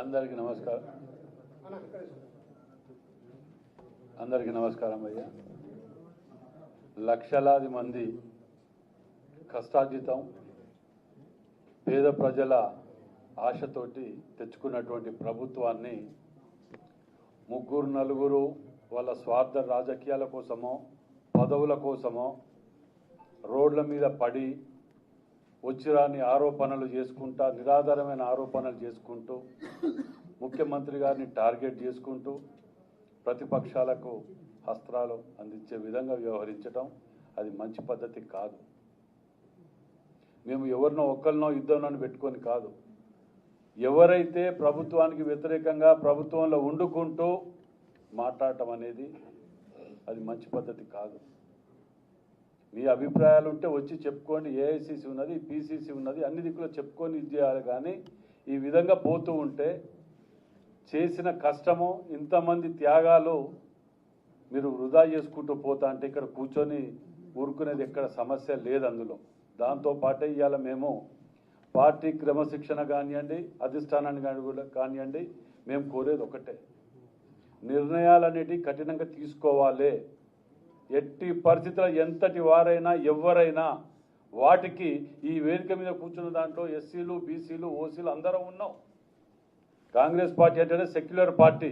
అందరికీ నమస్కారం. అందరికీ నమస్కారం అయ్యా. లక్షలాది మంది కష్టార్జితం పేద ప్రజల ఆశతోటి తెచ్చుకున్నటువంటి ప్రభుత్వాన్ని ముగ్గురు నలుగురు వాళ్ళ స్వార్థ రాజకీయాల కోసమో పదవుల కోసమో రోడ్ల మీద పడి వచ్చిరాని ఆరోపణలు చేసుకుంటా నిరాధారమైన ఆరోపణలు చేసుకుంటూ ముఖ్యమంత్రి గారిని టార్గెట్ చేసుకుంటూ ప్రతిపక్షాలకు అస్త్రాలు అందించే విధంగా వ్యవహరించడం అది మంచి పద్ధతి కాదు. మేము ఎవరినో ఒక్కరినో ఇద్దరినో పెట్టుకొని కాదు, ఎవరైతే ప్రభుత్వానికి వ్యతిరేకంగా ప్రభుత్వంలో వండుకుంటూ మాట్లాడటం అనేది అది మంచి పద్ధతి కాదు. మీ అభిప్రాయాలు ఉంటే వచ్చి చెప్పుకోండి. ఏఐసిసి ఉన్నది, పిసిసి ఉన్నది, అన్ని దిక్కులో చెప్పుకొని ఇది చేయాలి. కానీ ఈ విధంగా పోతూ ఉంటే చేసిన కష్టము ఇంతమంది త్యాగాలు మీరు వృధా చేసుకుంటూ పోతా అంటే ఇక్కడ కూర్చొని ఊరుకునేది ఎక్కడ సమస్య లేదు అందులో. దాంతోపాటే ఇవాళ మేము పార్టీ క్రమశిక్షణ కానివ్వండి, అధిష్టానాన్ని కానివ్వండి, మేము కోరేది ఒకటే, నిర్ణయాలన్నిటి కఠినంగా తీసుకోవాలి. ఎట్టి పరిస్థితుల్లో ఎంతటి వారైనా ఎవరైనా వాటికి ఈ వేదిక మీద కూర్చున్న దాంట్లో ఎస్సీలు, బీసీలు, ఓసీలు అందరం ఉన్నాం. కాంగ్రెస్ పార్టీ అంటే సెక్యులర్ పార్టీ.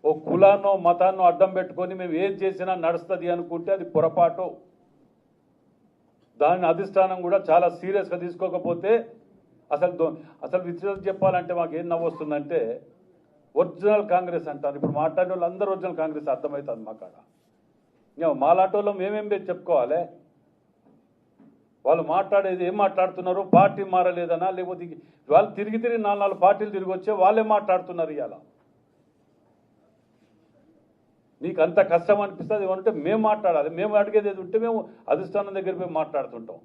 ఓ కులాన్నో మతాన్నో అడ్డం పెట్టుకొని మేము ఏం చేసినా నడుస్తుంది అనుకుంటే అది పొరపాటు. దాని అధిష్టానం కూడా చాలా సీరియస్గా తీసుకోకపోతే అసలు విషయం చెప్పాలంటే మాకు ఏం నవ్వు వస్తుందంటే ఒరిజినల్ కాంగ్రెస్ అంటారు. ఇప్పుడు మాట్లాడే వాళ్ళు అందరూ ఒరిజినల్ కాంగ్రెస్ అర్థమవుతుంది మాకాడ. మాలాంటి వాళ్ళు మేమేం చెప్పుకోవాలి? వాళ్ళు మాట్లాడేది ఏం మాట్లాడుతున్నారు? పార్టీ మారలేదనా, లేకపోతే వాళ్ళు తిరిగి 4 పార్టీలు తిరిగి వచ్చే వాళ్ళే మాట్లాడుతున్నారు. ఇవాళ నీకు అంత కష్టం అనిపిస్తుంది ఏమంటే మేము మాట్లాడాలి. మేము అడిగేది ఏది ఉంటే మేము అధిష్టానం దగ్గర పోయి మాట్లాడుతుంటాం.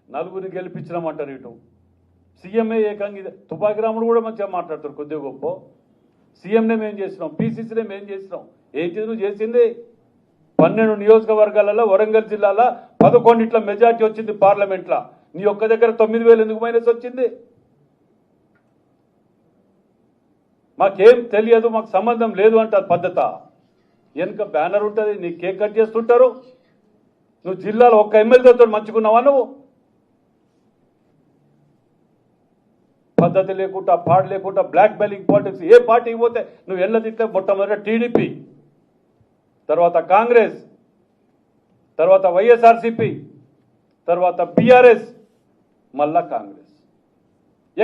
నలుగురిని గెలిపించినామంటారు. ఇటు సీఎంఏ ఏకంగా తుపాకి రాముడు కూడా మంచిగా మాట్లాడతారు కొద్దిగా గొప్ప. సీఎంనే మేము చేసినాం, పీసీసీనే మేము చేసినాం. ఏంటి నువ్వు చేసింది? 12 నియోజకవర్గాలలో వరంగల్ జిల్లాలో 11 మెజార్టీ వచ్చింది పార్లమెంట్లో. నీ ఒక్క దగ్గర 9,000 ఎందుకు మైనస్ వచ్చింది? మాకేం తెలియదు, మాకు సంబంధం లేదు అంటారు పద్ధత. వెనుక బ్యానర్ ఉంటుంది, నీ కేక్ కట్ చేస్తుంటారు. నువ్వు జిల్లాలో ఒక్క ఎమ్మెల్యేతో మంచుకున్నావా? నువ్వు పద్ధతి లేకుండా, పాడు లేకుండా, బ్లాక్ మెయిలింగ్ పాలిటిక్స్. ఏ పార్టీకి పోతే నువ్వు ఎన్నదిట్లే మొట్టమొదట టీడీపీ, తర్వాత కాంగ్రెస్, తర్వాత వైఎస్ఆర్సీపీ, తర్వాత బీఆర్ఎస్, మళ్ళా కాంగ్రెస్.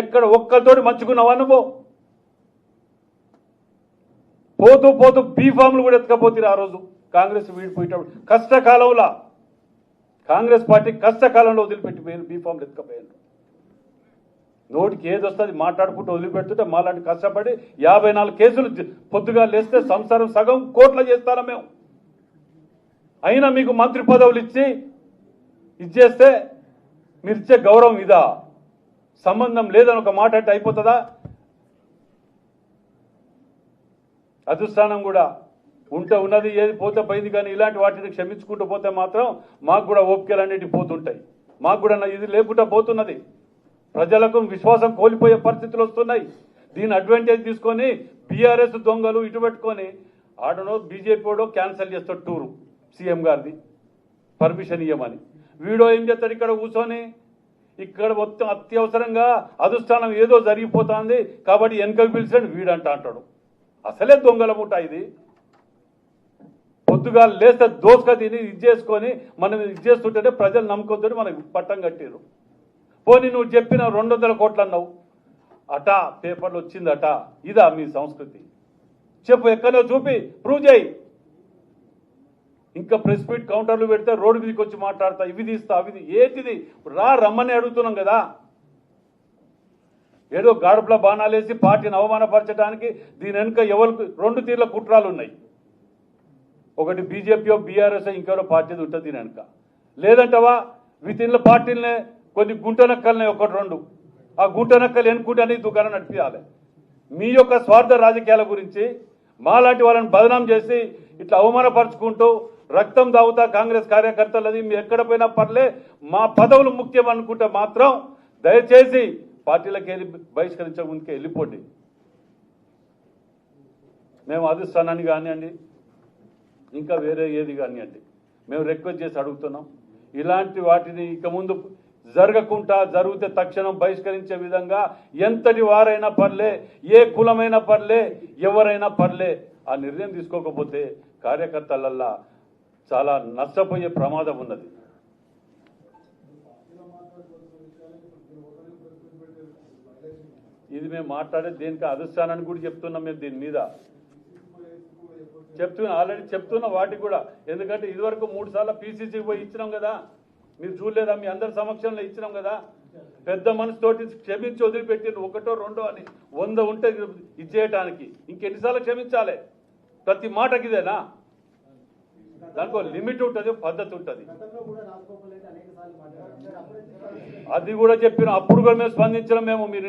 ఎక్కడ ఒక్కరితోటి మంచుకున్నావా నువ్వు? పోతూ పోతూ బీఫామ్లు కూడా ఎత్తుకపోతుంది. ఆ రోజు కాంగ్రెస్ వీడిపోయేటప్పుడు కష్టకాలంలో కాంగ్రెస్ పార్టీ కష్టకాలంలో వదిలిపెట్టిపోయారు, బీఫామ్లు ఎత్తుకపోయారు. నోటికి ఏది వస్తుంది మాట్లాడుకుంటూ వదిలిపెడుతుంటే మాలాంటి కష్టపడి 54 కేసులు పొద్దుగా లేస్తే సంసారం సగం కోట్ల చేస్తారా మేము. అయినా మీకు మంత్రి పదవులు ఇచ్చి ఇచ్చేస్తే మీరు ఇచ్చే గౌరవం ఇదా? సంబంధం లేదని ఒక మాట అంటే అయిపోతుందా? అధిష్టానం కూడా ఉంటే ఉన్నది, ఏది పోతే పోయింది. కానీ ఇలాంటి వాటిని క్షమించుకుంటూ పోతే మాత్రం మాకు కూడా ఓపికలన్నిటి పోతుంటాయి. మాకు కూడా ఇది లేకుండా పోతున్నది. ప్రజలకు విశ్వాసం కోల్పోయే పరిస్థితులు వస్తున్నాయి. దీని అడ్వాంటేజ్ తీసుకొని బీఆర్ఎస్ దొంగలు ఇటు పెట్టుకొని ఆడనో బీజేపీ వాడో క్యాన్సిల్ చేస్తాడు టూరు సీఎం గారిది పర్మిషన్ ఇవ్వమని. వీడో ఏం చేస్తాడు ఇక్కడ కూర్చొని, ఇక్కడ మొత్తం అత్యవసరంగా అధిష్టానం ఏదో జరిగిపోతుంది కాబట్టి వెనకకు పిలిచాడు వీడంట అంటాడు. అసలే దొంగల ముఠా ఇది. పొద్దుగా లేస్తే దోసుక తిని ఇది చేసుకొని మనం ఇది చేస్తుంటేనే ప్రజలు నమ్మకంతో మనకు పట్టం కట్టారు. పోనీ నువ్వు చెప్పిన 200 కోట్లు అన్నావు అట, పేపర్లు వచ్చిందట. ఇదా మీ సంస్కృతి? చెప్పు, ఎక్కడో చూపి ప్రూవ్ చేయి. ఇంకా ప్రెస్ మీట్ కౌంటర్లు పెడితే రోడ్డు మీదకి వచ్చి మాట్లాడతా, ఇవి తీస్తా అవి ఏంటిది? రమ్మని అడుగుతున్నాం కదా. ఏదో గాడుపుల బాణాలేసి పార్టీని అవమానపరచడానికి దీని వెనుక ఎవరికి 2 తీర్ల కుట్రాలు ఉన్నాయి. ఒకటి బీజేపీయో బీఆర్ఎస్ ఇంకెవరో పార్టీ ఉంటుంది దీని వెనుక. లేదంటవా వితిన్ల పార్టీలనే కొన్ని గుంటనక్కలనే 1-2 ఆ గుంటనక్కలు ఎన్నుకుంటే దుకాణం నడిపించాలి. మీ యొక్క స్వార్థ రాజకీయాల గురించి మాలాంటి వాళ్ళని బదనాం చేసి ఇట్లా అవమానపరుచుకుంటూ రక్తం దాగుతా కాంగ్రెస్ కార్యకర్తలది మీ ఎక్కడ పోయినా పర్లే, మా పదవులు ముఖ్యం అనుకుంటే మాత్రం దయచేసి పార్టీలకు వెళ్ళి బహిష్కరించక ముందుకే వెళ్ళిపోండి. మేము అధిష్టానాన్ని కానివ్వండి, ఇంకా వేరే ఏది కానివ్వండి, మేము రిక్వెస్ట్ చేసి అడుగుతున్నాం. ఇలాంటి వాటిని ఇక ముందు జరగకుండా, జరిగితే తక్షణం బహిష్కరించే విధంగా ఎంతటి వారైనా పర్లే, ఏ కులమైనా పర్లే, ఎవరైనా పర్లే, ఆ నిర్ణయం తీసుకోకపోతే కార్యకర్తలల్లా చాలా నష్టపోయే ప్రమాదం ఉన్నది. ఇది మేము మాట్లాడే దేనికి అధిష్టానాన్ని కూడా చెప్తున్నాం. మేము దీని మీద ఆల్రెడీ చెప్తున్నా వాటికి కూడా. ఎందుకంటే ఇదివరకు 3 సార్లు పీసీసీకి పోయి ఇచ్చినాం కదా, మీరు చూడలేదా? మీ అందరి సమక్షంలో ఇచ్చినాం కదా. పెద్ద మనసుతోటి క్షమించి వదిలిపెట్టిన 1, 2 అని 100 ఉంటే ఇచ్చేయటానికి ఇంకెన్నిసార్లు క్షమించాలి? ప్రతి మాటకి ఇదేనా? దానికి లిమిట్ ఉంటుంది, పద్ధతి ఉంటుంది. అది కూడా చెప్పిన అప్పుడు కూడా మేము స్పందించడం. మేము మీరు